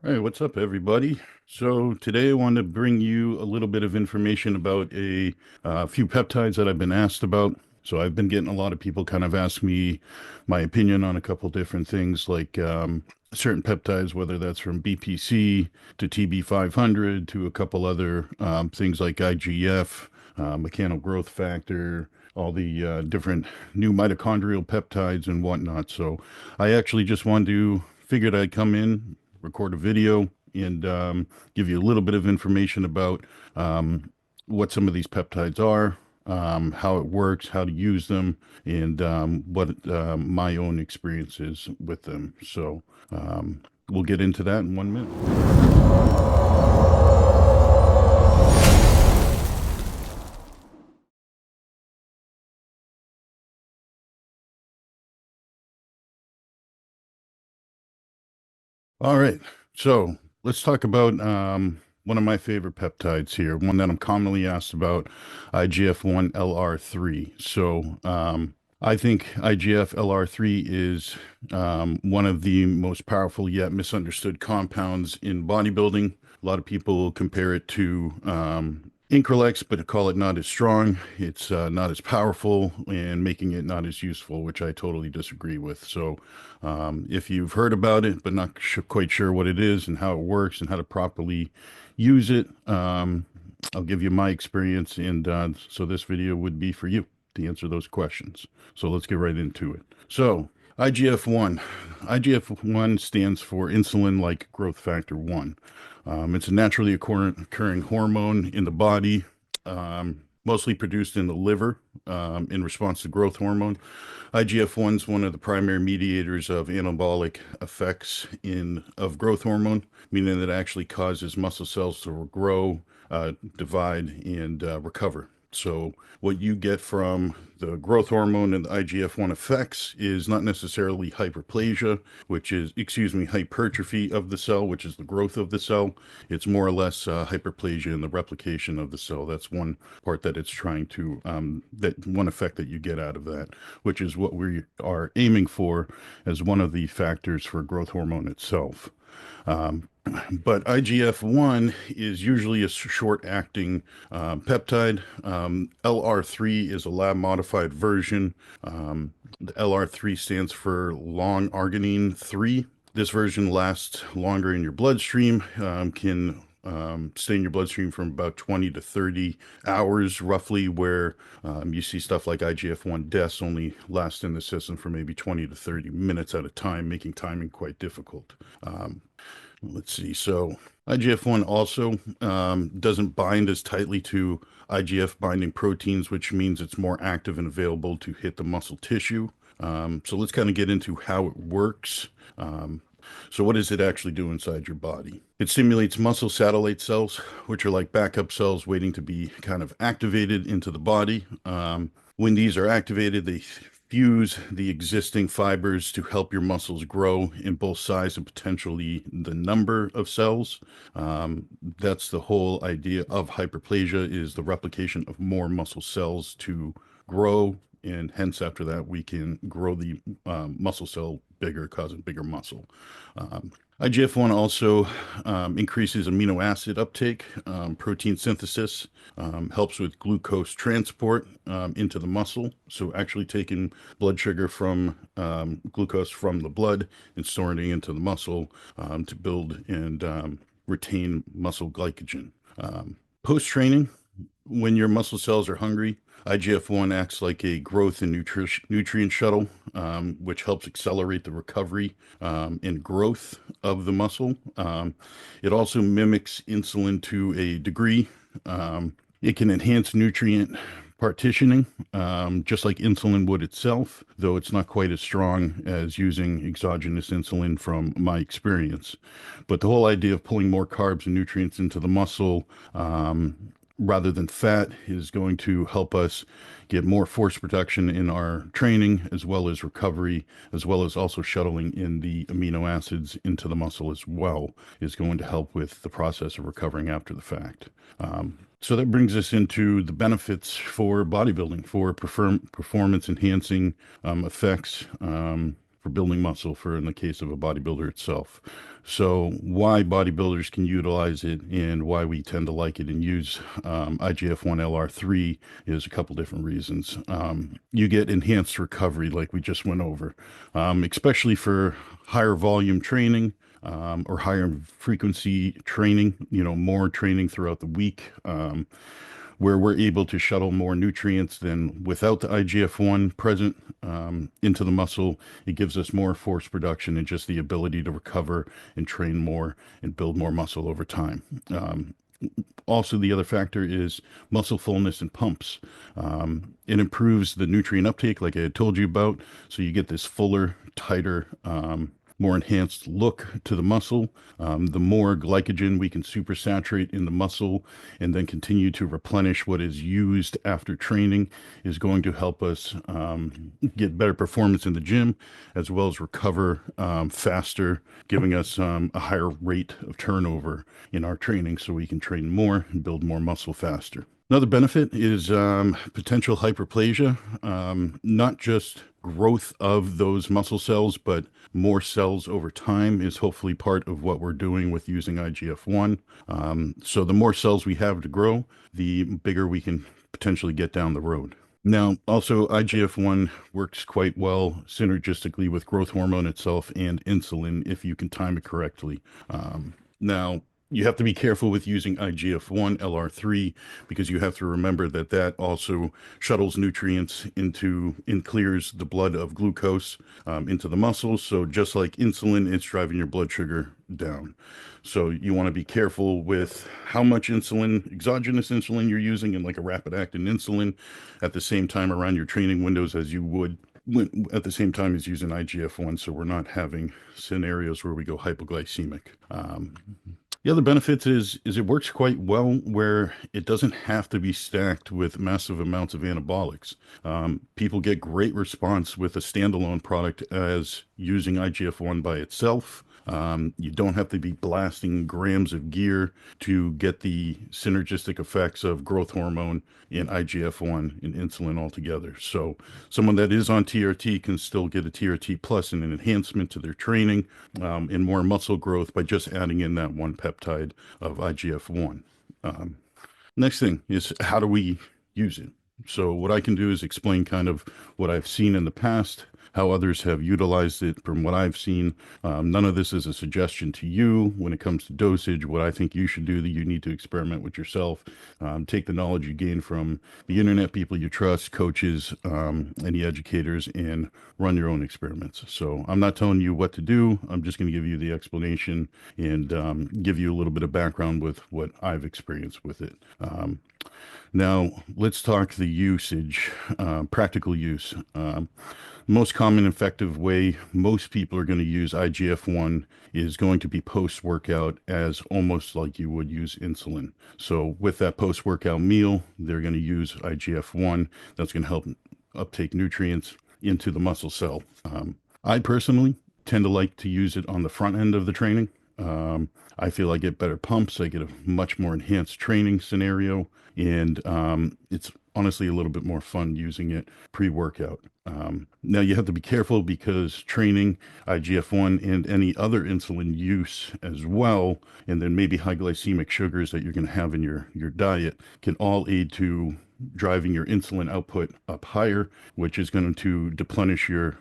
All right, what's up, everybody? So today I want to bring you a little bit of information about a few peptides that I've been asked about. So I've been getting a lot of people kind of ask me my opinion on a couple different things, like certain peptides, whether that's from BPC to TB500 to a couple other things like IGF, mechanical growth factor, all the different new mitochondrial peptides and whatnot. So I actually just wanted to figured I'd come in, record a video, and give you a little bit of information about what some of these peptides are, how it works, how to use them, and what my own experience is with them. So we'll get into that in 1 minute. All right. So let's talk about one of my favorite peptides here, one that I'm commonly asked about, IGF-1 LR3. So I think IGF LR3 is one of the most powerful yet misunderstood compounds in bodybuilding. A lot of people compare it to Increlex, but call it not as strong. It's not as powerful and making it not as useful, which I totally disagree with. So if you've heard about it, but not quite sure what it is and how it works and how to properly use it, I'll give you my experience. And so this video would be for you to answer those questions. So let's get right into it. So IGF-1. IGF-1 stands for insulin-like growth factor 1. It's a naturally occurring hormone in the body, mostly produced in the liver in response to growth hormone. IGF-1 is one of the primary mediators of anabolic effects of growth hormone, meaning that it actually causes muscle cells to grow, divide, and recover. So what you get from the growth hormone and the IGF-1 effects is not necessarily hyperplasia, which is, hypertrophy of the cell, which is the growth of the cell. It's more or less hyperplasia in the replication of the cell. That's one part that it's trying to, that one effect that you get out of that, which is what we are aiming for as one of the factors for growth hormone itself. But IGF-1 is usually a short-acting peptide. LR3 is a lab-modified version. The LR3 stands for long arginine 3. This version lasts longer in your bloodstream, can stay in your bloodstream from about 20 to 30 hours roughly, where you see stuff like IGF-1 deaths only last in the system for maybe 20 to 30 minutes at a time, making timing quite difficult. Let's see. So IGF-1 also doesn't bind as tightly to IGF binding proteins, which means it's more active and available to hit the muscle tissue. So let's kind of get into how it works. So what does it actually do inside your body? It stimulates muscle satellite cells, which are like backup cells waiting to be kind of activated into the body. When these are activated, they fuse the existing fibers to help your muscles grow in both size and potentially the number of cells. That's the whole idea of hyperplasia, is the replication of more muscle cells to grow, and hence after that we can grow the muscle cell bigger, causing bigger muscle. IGF-1 also increases amino acid uptake, protein synthesis, helps with glucose transport into the muscle. So actually taking blood sugar from glucose from the blood and storing it into the muscle to build and retain muscle glycogen. Post-training, when your muscle cells are hungry, IGF-1 acts like a growth and nutrient shuttle, which helps accelerate the recovery and growth of the muscle. It also mimics insulin to a degree. It can enhance nutrient partitioning, just like insulin would itself, though it's not quite as strong as using exogenous insulin from my experience. But the whole idea of pulling more carbs and nutrients into the muscle rather than fat is going to help us get more force production in our training, as well as recovery, as well as also shuttling in the amino acids into the muscle as well, is going to help with the process of recovering after the fact. So that brings us into the benefits for bodybuilding, for performance enhancing effects. for building muscle for in the case of a bodybuilder itself. So why bodybuilders can utilize it and why we tend to like it and use IGF-1 LR3 is a couple different reasons. You get enhanced recovery like we just went over, especially for higher volume training, or higher frequency training, more training throughout the week, where we're able to shuttle more nutrients than without the IGF-1 present into the muscle. It gives us more force production and just the ability to recover and train more and build more muscle over time. Also, the other factor is muscle fullness and pumps. It improves the nutrient uptake, like I had told you about. So you get this fuller, tighter, more enhanced look to the muscle. The more glycogen we can supersaturate in the muscle and then continue to replenish what is used after training is going to help us get better performance in the gym, as well as recover faster, giving us a higher rate of turnover in our training so we can train more and build more muscle faster. Another benefit is potential hyperplasia, not just growth of those muscle cells, but more cells over time is hopefully part of what we're doing with using IGF-1. So the more cells we have to grow, the bigger we can potentially get down the road. Now, also IGF-1 works quite well synergistically with growth hormone itself and insulin if you can time it correctly. Now, you have to be careful with using IGF-1 LR3 because you have to remember that that also shuttles nutrients and clears the blood of glucose into the muscles. So just like insulin, it's driving your blood sugar down. So you want to be careful with how much insulin, exogenous insulin you're using, and like a rapid acting insulin at the same time around your training windows as you would at the same time as using IGF-1. So we're not having scenarios where we go hypoglycemic. The other benefit is it works quite well where it doesn't have to be stacked with massive amounts of anabolics. People get great response with a standalone product as using IGF-1 by itself. You don't have to be blasting grams of gear to get the synergistic effects of growth hormone and IGF-1 and insulin all together. So someone that is on TRT can still get a TRT plus and an enhancement to their training and more muscle growth by just adding in that one peptide of IGF-1. Next thing is, how do we use it? So what I can do is explain kind of what I've seen in the past, how others have utilized it from what I've seen. None of this is a suggestion to you when it comes to dosage. What I think you should do, that you need to experiment with yourself. Take the knowledge you gain from the internet, people you trust, coaches, any educators, and run your own experiments. So I'm not telling you what to do. I'm just going to give you the explanation and give you a little bit of background with what I've experienced with it. Now, let's talk the usage, practical use. Most common effective way most people are going to use IGF-1 is going to be post-workout, as almost like you would use insulin. So with that post-workout meal, they're going to use IGF-1. That's going to help uptake nutrients into the muscle cell. I personally tend to like to use it on the front end of the training. I feel I get better pumps. I get a much more enhanced training scenario, and it's honestly a little bit more fun using it pre-workout. Now you have to be careful because training, IGF-1, and any other insulin use as well, and then maybe high glycemic sugars that you're going to have in your diet, can all aid to driving your insulin output up higher, which is going to deplenish your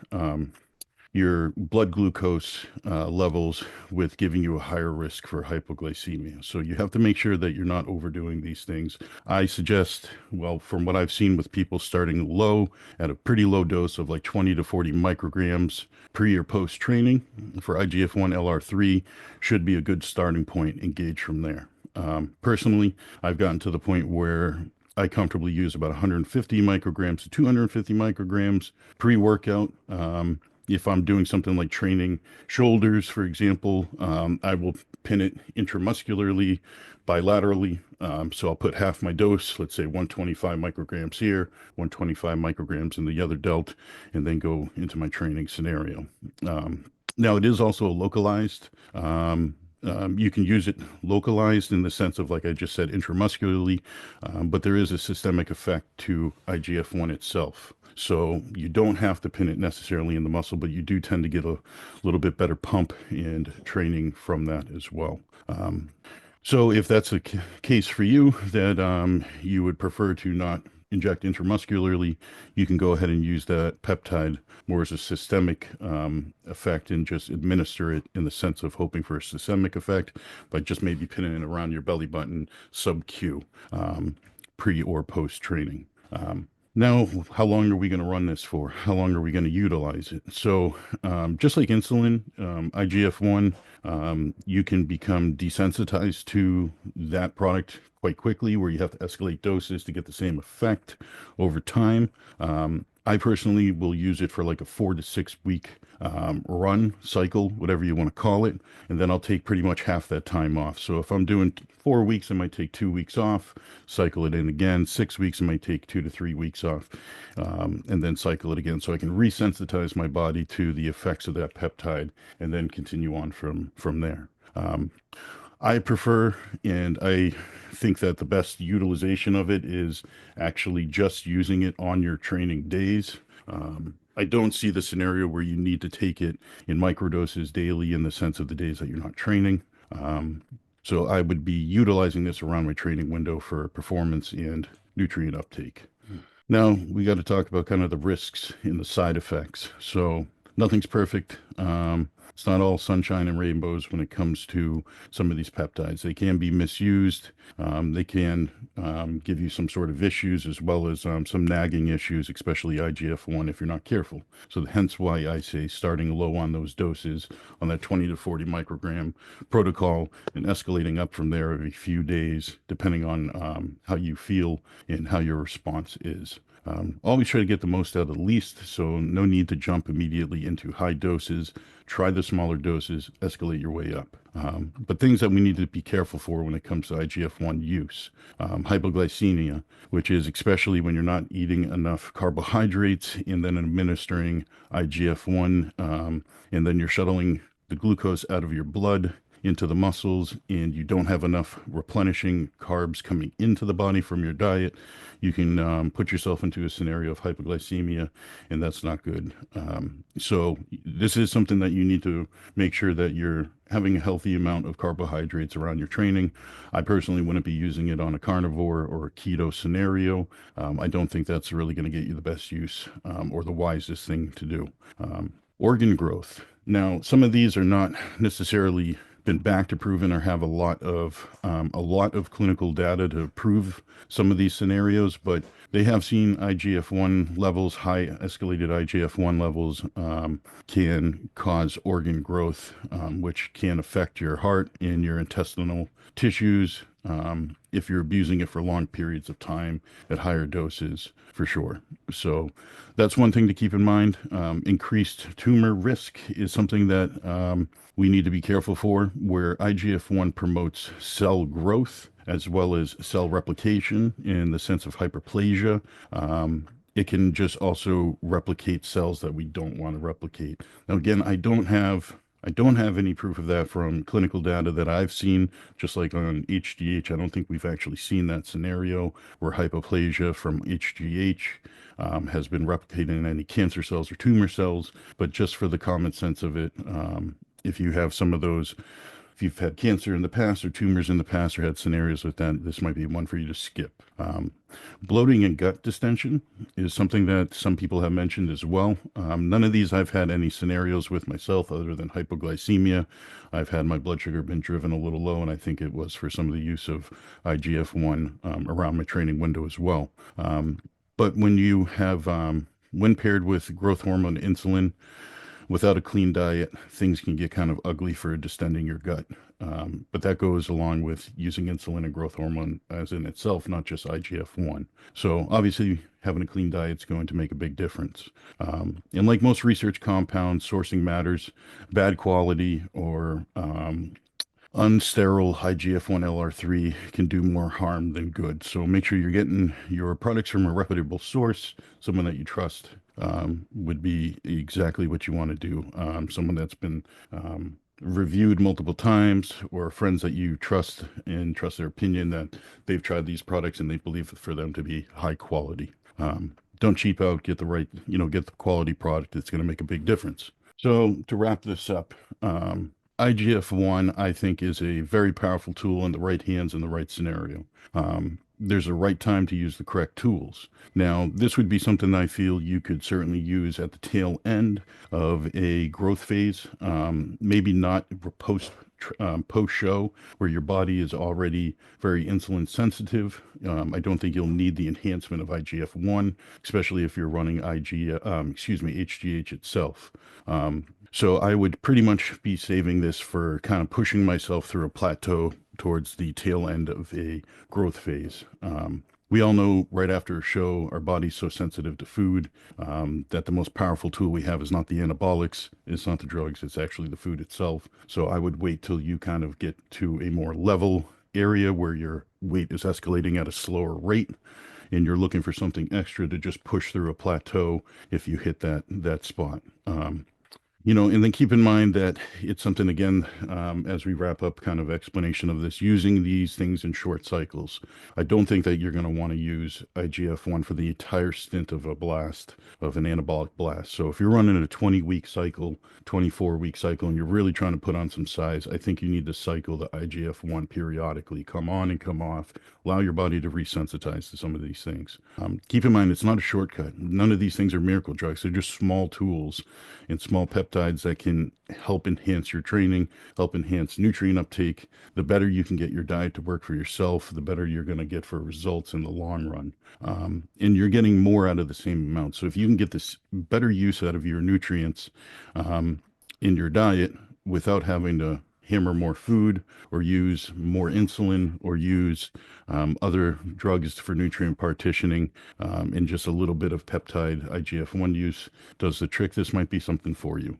blood glucose levels, with giving you a higher risk for hypoglycemia. So you have to make sure that you're not overdoing these things. I suggest, well, from what I've seen with people starting low at a pretty low dose of like 20 to 40 micrograms pre or post training for IGF-1 LR3 should be a good starting point. Engage from there. Personally, I've gotten to the point where I comfortably use about 150 micrograms to 250 micrograms pre-workout. If I'm doing something like training shoulders, for example, I will pin it intramuscularly, bilaterally. So I'll put half my dose, let's say 125 micrograms here, 125 micrograms in the other delt, and then go into my training scenario. Now, it is also localized. You can use it localized in the sense of, like I just said, intramuscularly, but there is a systemic effect to IGF-1 itself. So you don't have to pin it necessarily in the muscle, but you do tend to get a little bit better pump and training from that as well. So if that's a case for you that you would prefer to not inject intramuscularly, you can go ahead and use that peptide more as a systemic effect and just administer it in the sense of hoping for a systemic effect by just maybe pinning it around your belly button sub-Q, pre or post training. Now, how long are we going to run this for? How long are we going to utilize it? So, just like insulin, IGF-1, you can become desensitized to that product quite quickly, where you have to escalate doses to get the same effect over time. I personally will use it for like a 4 to 6 week run cycle, whatever you want to call it, and then I'll take pretty much half that time off. So if I'm doing 4 weeks, I might take 2 weeks off, cycle it in again. 6 weeks, I might take 2 to 3 weeks off, and then cycle it again, so I can resensitize my body to the effects of that peptide, and then continue on from there. I prefer, and I think that the best utilization of it is actually just using it on your training days. I don't see the scenario where you need to take it in microdoses daily in the sense of the days that you're not training. So I would be utilizing this around my training window for performance and nutrient uptake. Now we got to talk about kind of the risks and the side effects. So nothing's perfect. It's not all sunshine and rainbows when it comes to some of these peptides. They can be misused. They can give you some sort of issues, as well as some nagging issues, especially IGF-1 if you're not careful. So hence why I say starting low on those doses on that 20 to 40 microgram protocol and escalating up from there every few days, depending on how you feel and how your response is. Always try to get the most out of the least, so no need to jump immediately into high doses. Try the smaller doses, escalate your way up. But things that we need to be careful for when it comes to IGF-1 use. Hypoglycemia, which is especially when you're not eating enough carbohydrates and then administering IGF-1, and then you're shuttling the glucose out of your blood into the muscles, and you don't have enough replenishing carbs coming into the body from your diet, you can put yourself into a scenario of hypoglycemia, and that's not good. So this is something that you need to make sure that you're having a healthy amount of carbohydrates around your training. I personally wouldn't be using it on a carnivore or a keto scenario. I don't think that's really going to get you the best use or the wisest thing to do. Organ growth. Now, some of these are not necessarily been back to proven or have a lot of clinical data to prove some of these scenarios, but they have seen IGF-1 levels, high escalated IGF-1 levels can cause organ growth, which can affect your heart and your intestinal tissues if you're abusing it for long periods of time at higher doses, for sure. So that's one thing to keep in mind. Increased tumor risk is something that we need to be careful for, where IGF-1 promotes cell growth as well as cell replication in the sense of hyperplasia. It can just also replicate cells that we don't want to replicate. Now, again, I don't have any proof of that from clinical data that I've seen, just like on HGH. I don't think we've actually seen that scenario where hypoplasia from HGH has been replicated in any cancer cells or tumor cells. But just for the common sense of it, if you have some of those, if you've had cancer in the past or tumors in the past or had scenarios with that, this might be one for you to skip. Bloating and gut distension is something that some people have mentioned as well. None of these I've had any scenarios with myself other than hypoglycemia. I've had my blood sugar been driven a little low, and I think it was for some of the use of IGF-1 around my training window as well. But when you have, when paired with growth hormone insulin, without a clean diet, things can get kind of ugly for distending your gut. But that goes along with using insulin and growth hormone as in itself, not just IGF-1. So obviously, having a clean diet is going to make a big difference. And like most research compounds, sourcing matters. Bad quality or unsterile IGF-1 LR3 can do more harm than good. So make sure you're getting your products from a reputable source, someone that you trust. Would be exactly what you want to do. Someone that's been reviewed multiple times, or friends that you trust and trust their opinion that they've tried these products and they believe for them to be high quality. Don't cheap out, get the right, get the quality product. It's going to make a big difference. So to wrap this up, IGF-1, I think, is a very powerful tool in the right hands in the right scenario. There's a right time to use the correct tools. Now, this would be something I feel you could certainly use at the tail end of a growth phase, maybe not post show where your body is already very insulin sensitive. I don't think you'll need the enhancement of IGF-1, especially if you're running HGH itself. So I would pretty much be saving this for kind of pushing myself through a plateau towards the tail end of a growth phase. We all know right after a show, our body's so sensitive to food that the most powerful tool we have is not the anabolics, it's not the drugs, it's actually the food itself. So I would wait till you kind of get to a more level area where your weight is escalating at a slower rate and you're looking for something extra to just push through a plateau if you hit that spot. And then keep in mind that it's something, again, as we wrap up kind of explanation of this, using these things in short cycles. I don't think that you're going to want to use IGF-1 for the entire stint of an anabolic blast. So if you're running a 20-week cycle, 24-week cycle, and you're really trying to put on some size, I think you need to cycle the IGF-1 periodically, come on and come off, allow your body to resensitize to some of these things. Keep in mind, it's not a shortcut. None of these things are miracle drugs. They're just small tools and small peptides that can help enhance your training, help enhance nutrient uptake. The better you can get your diet to work for yourself, the better you're going to get for results in the long run. And you're getting more out of the same amount. So if you can get this better use out of your nutrients in your diet without having to hammer more food or use more insulin or use other drugs for nutrient partitioning, and just a little bit of peptide IGF-1 use does the trick. This might be something for you.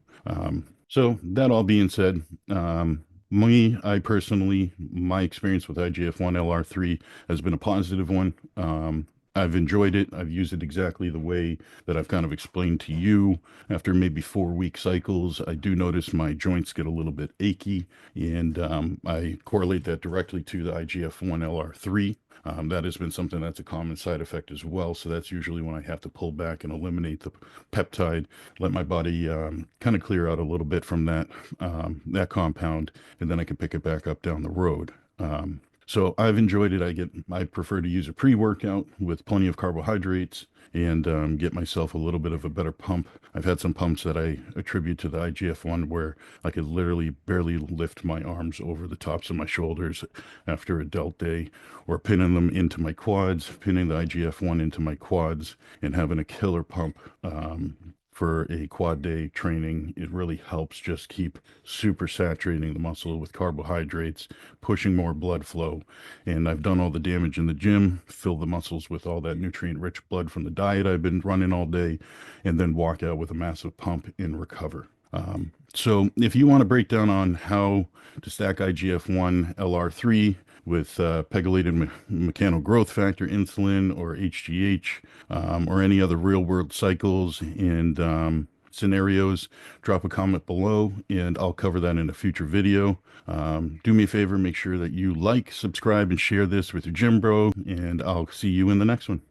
So that all being said, I personally, my experience with IGF-1 LR3 has been a positive one. I've enjoyed it. I've used it exactly the way that I've kind of explained to you. After maybe 4-week cycles, I do notice my joints get a little bit achy, and I correlate that directly to the IGF-1 LR3. That has been something that's a common side effect as well. So that's usually when I have to pull back and eliminate the peptide, let my body kind of clear out a little bit from that compound, and then I can pick it back up down the road. So I've enjoyed it. I prefer to use a pre-workout with plenty of carbohydrates and get myself a little bit of a better pump. I've had some pumps that I attribute to the IGF-1 where I could literally barely lift my arms over the tops of my shoulders after a delt day, or pinning them into my quads, pinning the IGF-1 into my quads and having a killer pump for a quad day training. It really helps just keep super saturating the muscle with carbohydrates, pushing more blood flow. And I've done all the damage in the gym, fill the muscles with all that nutrient-rich blood from the diet I've been running all day, and then walk out with a massive pump and recover. So if you want to break down on how to stack IGF-1 LR3 with pegylated mechanical growth factor insulin or HGH, or any other real world cycles and scenarios, drop a comment below and I'll cover that in a future video. Do me a favor, make sure that you like, subscribe, and share this with your gym bro, and I'll see you in the next one.